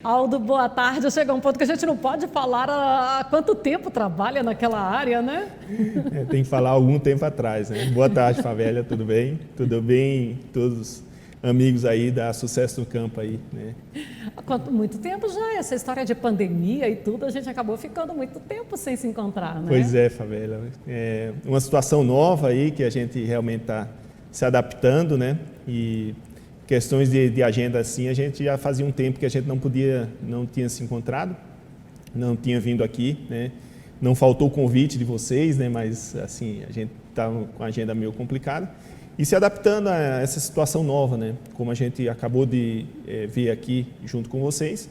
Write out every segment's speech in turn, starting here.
Aldo, boa tarde. Chega um ponto que a gente não pode falar há quanto tempo trabalha naquela área, né? Tem que falar algum tempo atrás, né? Boa tarde, Favela, tudo bem? Tudo bem, todos amigos aí da Sucesso no Campo aí, né? Há muito tempo já, essa história de pandemia e tudo, a gente acabou ficando muito tempo sem se encontrar, né? Pois é, Favela. É uma situação nova aí que a gente realmente está se adaptando, né? E questões de agenda assim, a gente já fazia um tempo que a gente não tinha se encontrado, não tinha vindo aqui, né? Não faltou o convite de vocês, né? Mas assim, a gente estava com a agenda meio complicada e se adaptando a essa situação nova, né? Como a gente acabou de ver aqui junto com vocês,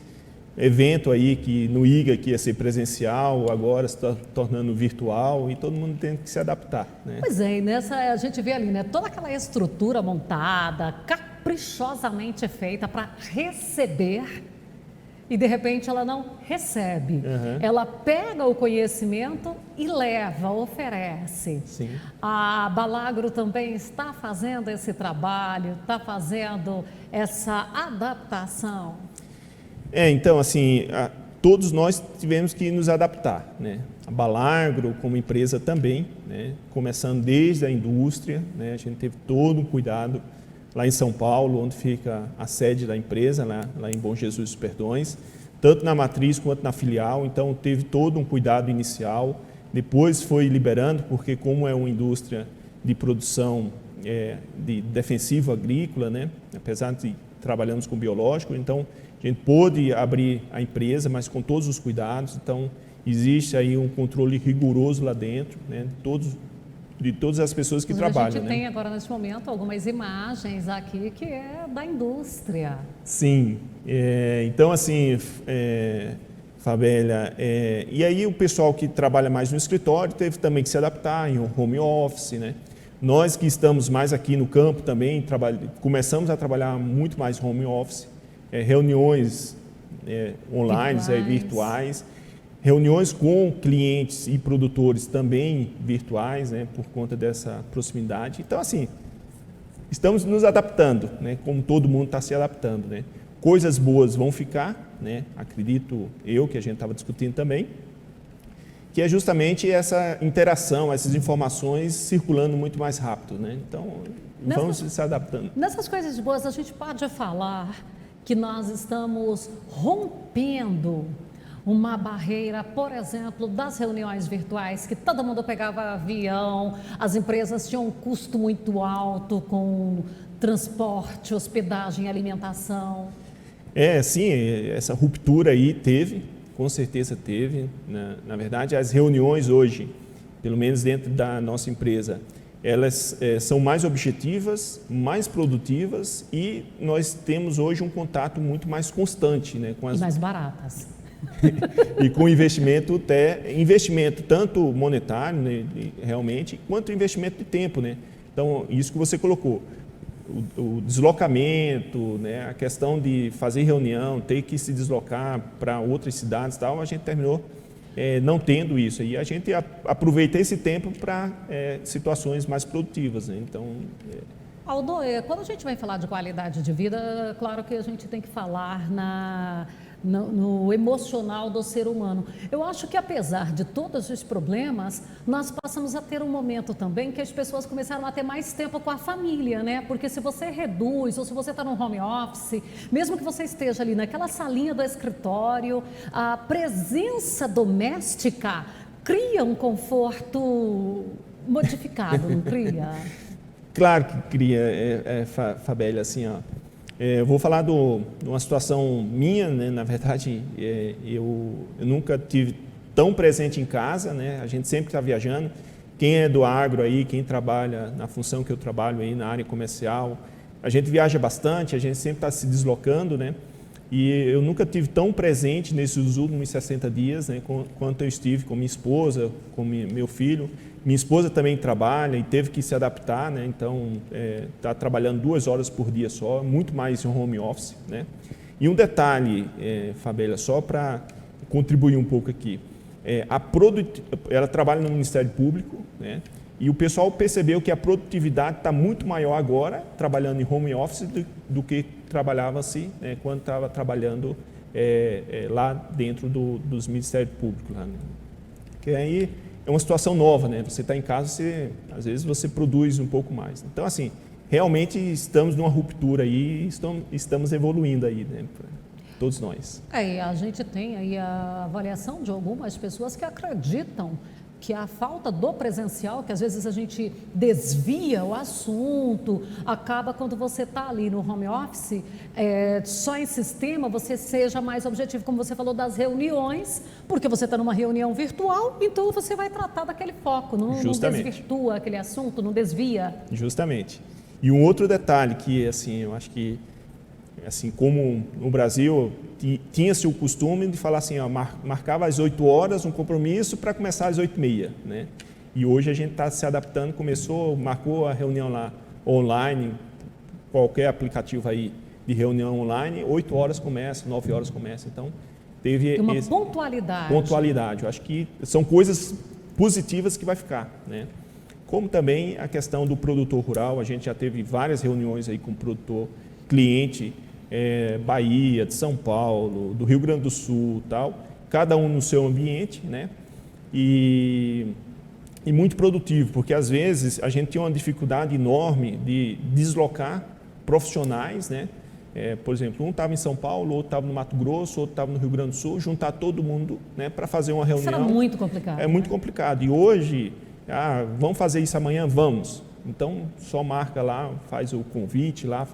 evento aí que no IGA que ia ser presencial, agora se está tornando virtual e todo mundo tem que se adaptar, né? Pois é, e nessa a gente vê ali, né? Toda aquela estrutura montada, caprichosamente feita para receber e de repente ela não recebe. Uhum. Ela pega o conhecimento e leva, oferece. Sim. A Balagro também está fazendo esse trabalho, está fazendo essa adaptação. Então, assim, todos nós tivemos que nos adaptar, né? A Balagro, como empresa também, né? Começando desde a indústria, né? A gente teve todo um cuidado lá em São Paulo, onde fica a sede da empresa, lá em Bom Jesus dos Perdões, tanto na matriz quanto na filial, então teve todo um cuidado inicial, depois foi liberando, porque como é uma indústria de produção de defensivo agrícola, né? Apesar de trabalhamos com biológico, então a gente pôde abrir a empresa, mas com todos os cuidados, então existe aí um controle rigoroso lá dentro, né? De todas as pessoas que trabalham. A gente tem agora nesse momento algumas imagens aqui que é da indústria. Sim, então assim, Fabélia, e aí o pessoal que trabalha mais no escritório teve também que se adaptar em home office, né? Nós que estamos mais aqui no campo também, começamos a trabalhar muito mais home office, reuniões online, virtuais, reuniões com clientes e produtores também virtuais, né, por conta dessa proximidade. Então, assim, estamos nos adaptando, né, como todo mundo está se adaptando, né. Coisas boas vão ficar, né, acredito eu, que a gente estava discutindo também, que é justamente essa interação, essas informações circulando muito mais rápido, né. Então, vamos se adaptando. Nessas coisas boas, a gente pode falar que nós estamos rompendo uma barreira, por exemplo, das reuniões virtuais, que todo mundo pegava avião, as empresas tinham um custo muito alto com transporte, hospedagem, alimentação. Sim, essa ruptura aí teve, com certeza teve. Na verdade, as reuniões hoje, pelo menos dentro da nossa empresa, elas são mais objetivas, mais produtivas e nós temos hoje um contato muito mais constante, né, com as... E mais baratas. E com investimento tanto monetário, né, realmente, quanto investimento de tempo, né? Então, isso que você colocou, o deslocamento, né, a questão de fazer reunião, ter que se deslocar para outras cidades e tal, a gente terminou não tendo isso. E a gente aproveita esse tempo para situações mais produtivas, né? Então... Aldo, quando a gente vai falar de qualidade de vida, claro que a gente tem que falar no emocional do ser humano. Eu acho que apesar de todos os problemas, nós passamos a ter um momento também que as pessoas começaram a ter mais tempo com a família, né? Porque se você reduz ou se você está no home office, mesmo que você esteja ali naquela salinha do escritório, a presença doméstica cria um conforto modificado, não cria? Claro que cria, Fabélia, assim, ó. Eu vou falar de uma situação minha, né? Na verdade, eu nunca tive tão presente em casa, né? A gente sempre está viajando. Quem é do agro aí, quem trabalha na função que eu trabalho aí na área comercial, a gente viaja bastante, a gente sempre está se deslocando, né? E eu nunca tive tão presente nesses últimos 60 dias, né, quanto eu estive com minha esposa, com meu filho. Minha esposa também trabalha e teve que se adaptar, né, então está trabalhando 2 horas por dia só, muito mais em home office, né. E um detalhe, Fabélia, só para contribuir um pouco aqui, ela trabalha no Ministério Público, né, e o pessoal percebeu que a produtividade está muito maior agora, trabalhando em home office, do que trabalhava-se, né, quando estava trabalhando lá dentro dos Ministérios Públicos. Lá, né? Que aí é uma situação nova, né? Você está em casa, às vezes você produz um pouco mais. Então, assim, realmente estamos numa ruptura aí, estamos evoluindo aí, né? Todos nós. E a gente tem aí a avaliação de algumas pessoas que acreditam que a falta do presencial, que às vezes a gente desvia o assunto, acaba quando você está ali no home office, só em sistema, você seja mais objetivo, como você falou das reuniões, porque você está numa reunião virtual, então você vai tratar daquele foco, não desvirtua aquele assunto, não desvia. Justamente. E um outro detalhe que, assim, eu acho que, assim como no Brasil tinha-se o costume de falar assim, ó, marcava às 8 horas um compromisso para começar às 8h30, né? E hoje a gente está se adaptando, marcou a reunião lá online, qualquer aplicativo aí de reunião online, 8 horas começa, 9 horas começa, então teve uma pontualidade. Pontualidade, eu acho que são coisas positivas que vai ficar, né? Como também a questão do produtor rural, a gente já teve várias reuniões aí com o produtor cliente, Bahia, de São Paulo, do Rio Grande do Sul, tal, cada um no seu ambiente, né? E muito produtivo, porque às vezes a gente tem uma dificuldade enorme de deslocar profissionais, né? Por exemplo, um estava em São Paulo, outro estava no Mato Grosso, outro estava no Rio Grande do Sul, juntar todo mundo, né, para fazer uma reunião. Isso era muito complicado. É muito complicado. E hoje, vamos fazer isso amanhã? Vamos. Então, só marca lá, faz o convite lá,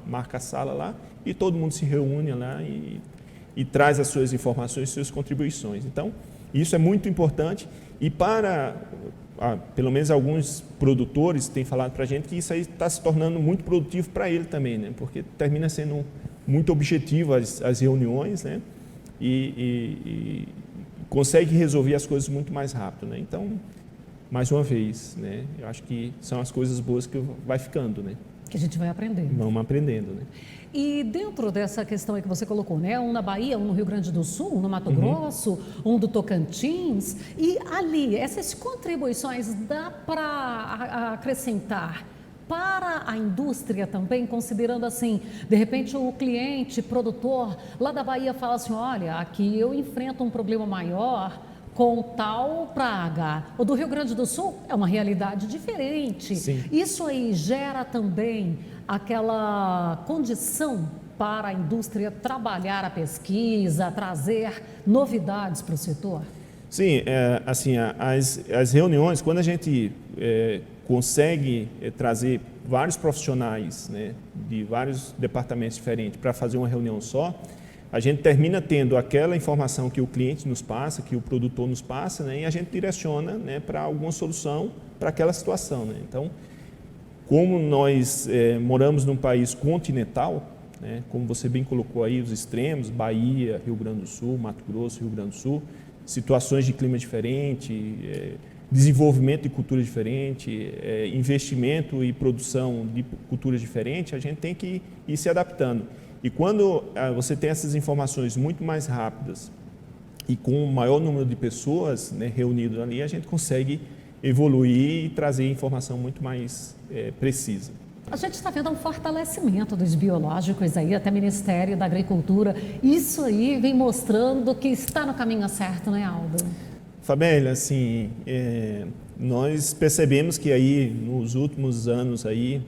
marca a sala lá e todo mundo se reúne lá e traz as suas informações, suas contribuições. Então, isso é muito importante e pelo menos alguns produtores têm falado para a gente que isso aí está se tornando muito produtivo para ele também, né? Porque termina sendo muito objetivo as reuniões, né? E consegue resolver as coisas muito mais rápido, né? Então, mais uma vez, né? Eu acho que são as coisas boas que vai ficando, né? Que a gente vai aprendendo. Vamos aprendendo, né? E dentro dessa questão aí que você colocou, né? Um na Bahia, um no Rio Grande do Sul, um no Mato Grosso, um do Tocantins. E ali, essas contribuições dá para acrescentar para a indústria também, considerando assim, de repente o cliente, produtor lá da Bahia fala assim, olha, aqui eu enfrento um problema maior com tal praga. O do Rio Grande do Sul é uma realidade diferente. Sim. Isso aí gera também aquela condição para a indústria trabalhar a pesquisa, trazer novidades para o setor? Sim, assim, as reuniões, quando a gente consegue trazer vários profissionais, né, de vários departamentos diferentes para fazer uma reunião só, a gente termina tendo aquela informação que o cliente nos passa, que o produtor nos passa, né, e a gente direciona, né, para alguma solução para aquela situação, né? Então, como nós moramos num país continental, né, como você bem colocou aí, os extremos, Bahia, Rio Grande do Sul, Mato Grosso, Rio Grande do Sul, situações de clima diferente, desenvolvimento de cultura diferente, investimento e produção de culturas diferentes, a gente tem que ir se adaptando. E quando você tem essas informações muito mais rápidas e com um maior número de pessoas, né, reunidas ali, a gente consegue evoluir e trazer informação muito mais precisa. A gente está vendo um fortalecimento dos biológicos aí, até Ministério da Agricultura. Isso aí vem mostrando que está no caminho certo, né, Aldo? Fabélia, assim, nós percebemos que aí nos últimos anos aí,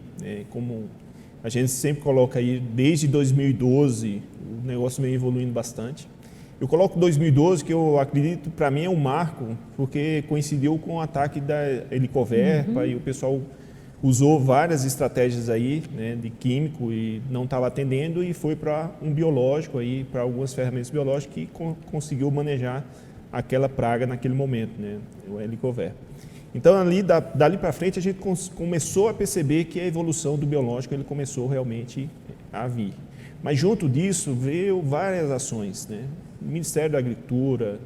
como a gente sempre coloca aí, desde 2012, o negócio vem evoluindo bastante. Eu coloco 2012, que eu acredito, para mim é um marco, porque coincidiu com o ataque da Helicoverpa e o pessoal usou várias estratégias aí, né, de químico e não estava atendendo e foi para um biológico aí, para algumas ferramentas biológicas que conseguiu manejar aquela praga naquele momento, né, o Helicoverpa. Então, dali para frente, a gente começou a perceber que a evolução do biológico ele começou realmente a vir. Mas, junto disso, veio várias ações, né? O Ministério da Agricultura,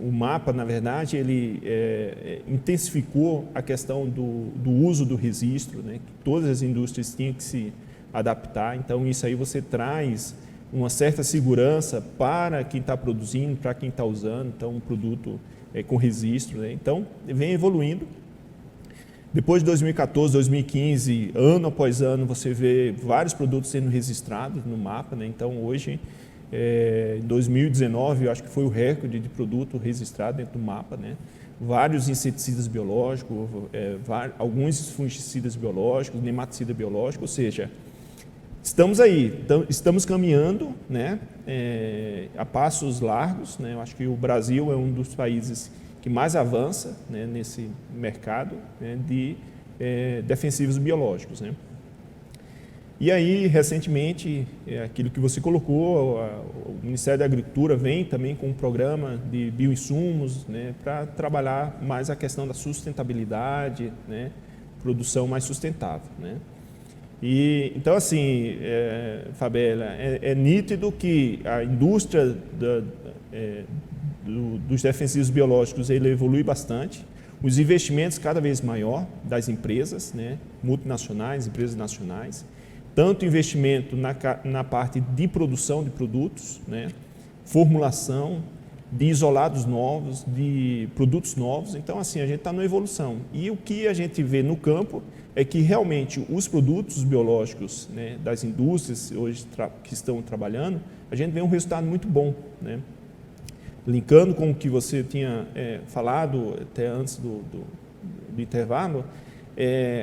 o MAPA, na verdade, ele intensificou a questão do uso do registro, né? Que todas as indústrias tinham que se adaptar. Então, isso aí você traz uma certa segurança para quem está produzindo, para quem está usando. Então, um produto com registro, né? Então, vem evoluindo. Depois de 2014, 2015, ano após ano, você vê vários produtos sendo registrados no MAPA, né? Então, hoje, Em 2019, eu acho que foi o recorde de produto registrado dentro do mapa, né? Vários inseticidas biológicos, alguns fungicidas biológicos, nematicida biológico, ou seja, estamos aí, estamos caminhando, né? A passos largos, né? Eu acho que o Brasil é um dos países que mais avança, né, nesse mercado, né, de defensivos biológicos, né? E aí, recentemente, aquilo que você colocou, o Ministério da Agricultura vem também com um programa de bioinsumos, né, para trabalhar mais a questão da sustentabilidade, né, produção mais sustentável, né? E, então, assim, Fabela, é nítido que a indústria dos defensivos biológicos ele evolui bastante, os investimentos cada vez maior das empresas, né, multinacionais, empresas nacionais, tanto investimento na parte de produção de produtos, né, formulação, de isolados novos, de produtos novos. Então, assim, a gente está numa evolução. E o que a gente vê no campo é que realmente os produtos biológicos, né, das indústrias hoje que estão trabalhando, a gente vê um resultado muito bom, né? Linkando com o que você tinha falado até antes do intervalo,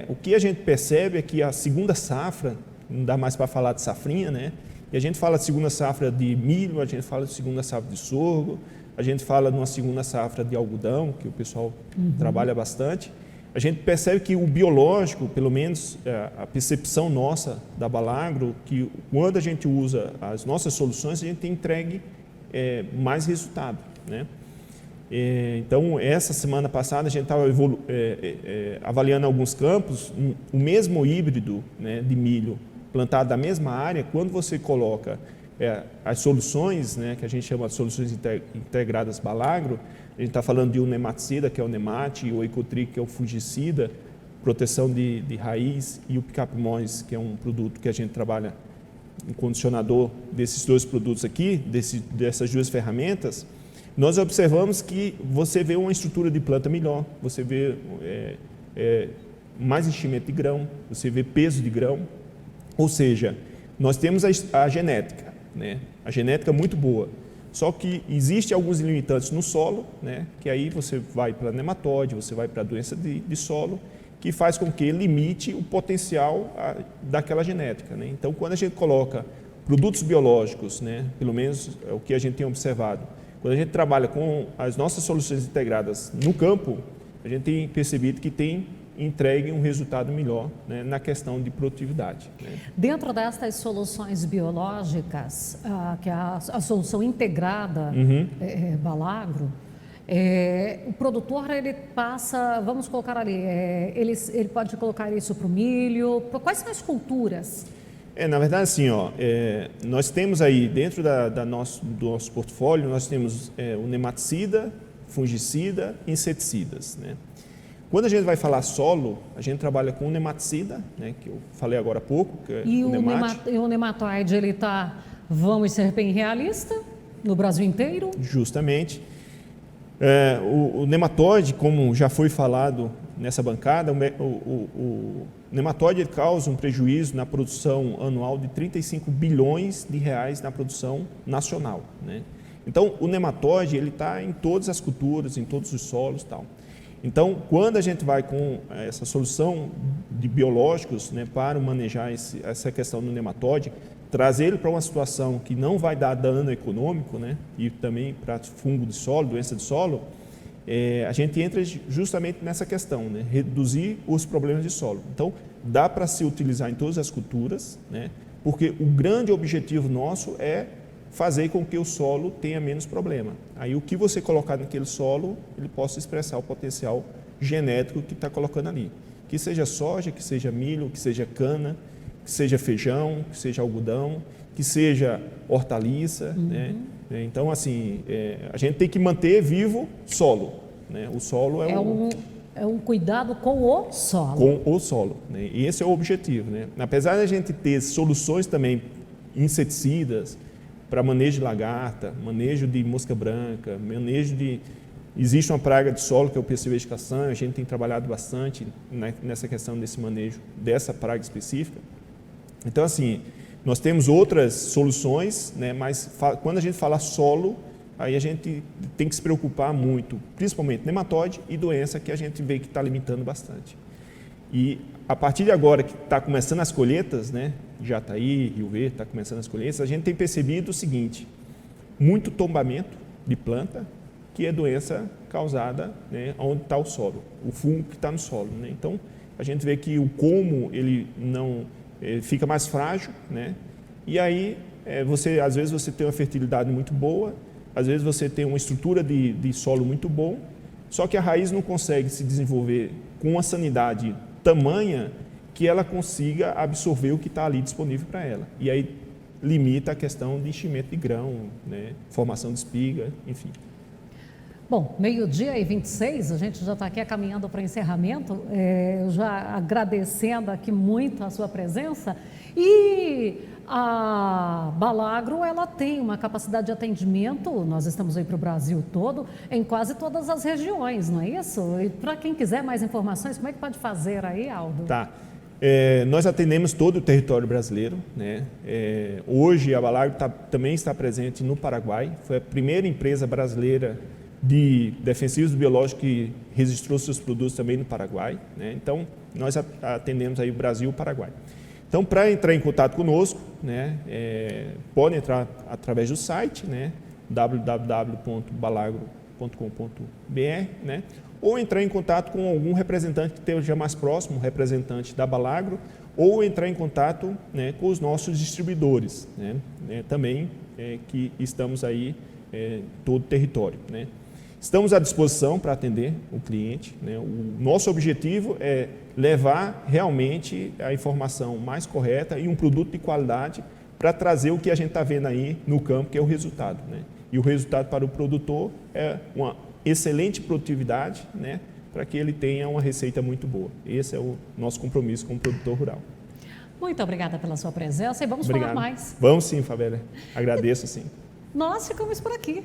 o que a gente percebe é que a segunda safra, não dá mais para falar de safrinha, né? E a gente fala de segunda safra de milho, a gente fala de segunda safra de sorgo, a gente fala de uma segunda safra de algodão, que o pessoal trabalha bastante. A gente percebe que o biológico, pelo menos a percepção nossa da Balagro, que quando a gente usa as nossas soluções, a gente tem entregue mais resultado, né? Então, essa semana passada, a gente estava avaliando alguns campos, o mesmo híbrido, né, de milho plantado da mesma área, quando você coloca as soluções, né, que a gente chama de soluções integradas Balagro, a gente está falando de um nematicida, que é o Nemate, e o Ecotric, que é o fungicida, proteção de raiz, e o Picapimós, que é um produto que a gente trabalha em condicionador desses dois produtos aqui, dessas duas ferramentas. Nós observamos que você vê uma estrutura de planta melhor, você vê mais enchimento de grão, você vê peso de grão, ou seja, nós temos a genética, né? A genética é muito boa, só que existem alguns limitantes no solo, né? Que aí você vai para nematóide, você vai para a doença de solo, que faz com que limite o potencial daquela genética, né? Então, quando a gente coloca produtos biológicos, né? Pelo menos é o que a gente tem observado, quando a gente trabalha com as nossas soluções integradas no campo, a gente tem percebido que tem entregue um resultado melhor, né, na questão de produtividade, né? Dentro destas soluções biológicas, que é a solução integrada Balagro, o produtor ele passa, vamos colocar ali, ele pode colocar isso para o milho, quais são as culturas? Na verdade, assim, nós temos aí, dentro do nosso portfólio, nós temos o nematicida, fungicida e inseticidas, né? Quando a gente vai falar solo, a gente trabalha com o nematicida, né, que eu falei agora há pouco, que é e o nemate. E o nematóide, ele está, vamos ser bem realista, no Brasil inteiro? Justamente. O nematóide, como já foi falado nessa bancada, o nematóide ele causa um prejuízo na produção anual de 35 bilhões de reais na produção nacional, né? Então, o nematóide ele está em todas as culturas, em todos os solos e tal. Então, quando a gente vai com essa solução de biológicos, né, para manejar essa questão do nematóide, trazer ele para uma situação que não vai dar dano econômico, né, e também para fungo de solo, doença de solo, a gente entra justamente nessa questão, né, reduzir os problemas de solo. Então, dá para se utilizar em todas as culturas, né, porque o grande objetivo nosso é fazer com que o solo tenha menos problema. Aí o que você colocar naquele solo, ele possa expressar o potencial genético que está colocando ali. Que seja soja, que seja milho, que seja cana, que seja feijão, que seja algodão, que seja hortaliça, né? Então, assim, a gente tem que manter vivo solo, né? O solo é um cuidado com o solo. Com o solo, né? E esse é o objetivo, né? Apesar de a gente ter soluções também inseticidas, para manejo de lagarta, manejo de mosca branca, manejo de... Existe uma praga de solo, que é o percevejo de castanha, a gente tem trabalhado bastante nessa questão desse manejo dessa praga específica. Então, assim, Nós temos outras soluções, né, mas quando a gente fala solo, aí a gente tem que se preocupar muito, principalmente nematóide e doença, que a gente vê que está limitando bastante. E a partir de agora que está começando as colheitas, né, Jataí, Rio Verde, está começando as colheitas, a gente tem percebido o seguinte, muito tombamento de planta, que é doença causada, né, onde está o solo, o fungo que está no solo, né? Então, a gente vê que o colmo ele não fica mais frágil, né? E aí, às vezes você tem uma fertilidade muito boa, às vezes você tem uma estrutura de solo muito bom, só que a raiz não consegue se desenvolver com uma sanidade tamanha que ela consiga absorver o que está ali disponível para ela. E aí limita a questão de enchimento de grão, né? Formação de espiga, enfim. Bom, 12h26, a gente já está aqui caminhando para o encerramento, já agradecendo aqui muito a sua presença. E a Balagro, ela tem uma capacidade de atendimento, nós estamos aí para o Brasil todo, em quase todas as regiões, não é isso? E para quem quiser mais informações, como é que pode fazer aí, Aldo? Tá. Nós atendemos todo o território brasileiro, né? Hoje a Balagro também está presente no Paraguai, foi a primeira empresa brasileira de defensivos biológicos que registrou seus produtos também no Paraguai, né? Então, nós atendemos aí o Brasil e o Paraguai. Então, para entrar em contato conosco, né, pode entrar através do site, né, www.balagro.com.br, né, ou entrar em contato com algum representante que esteja mais próximo, representante da Balagro, ou entrar em contato, né, com os nossos distribuidores, né, também que estamos aí em todo o território, né. Estamos à disposição para atender o cliente, né? O nosso objetivo é levar realmente a informação mais correta e um produto de qualidade para trazer o que a gente está vendo aí no campo, que é o resultado, né? E o resultado para o produtor é uma excelente produtividade, né? Para que ele tenha uma receita muito boa. Esse é o nosso compromisso com o produtor rural. Muito obrigada pela sua presença e vamos falar mais. Vamos sim, Fabélia. Agradeço sim. Nós ficamos por aqui.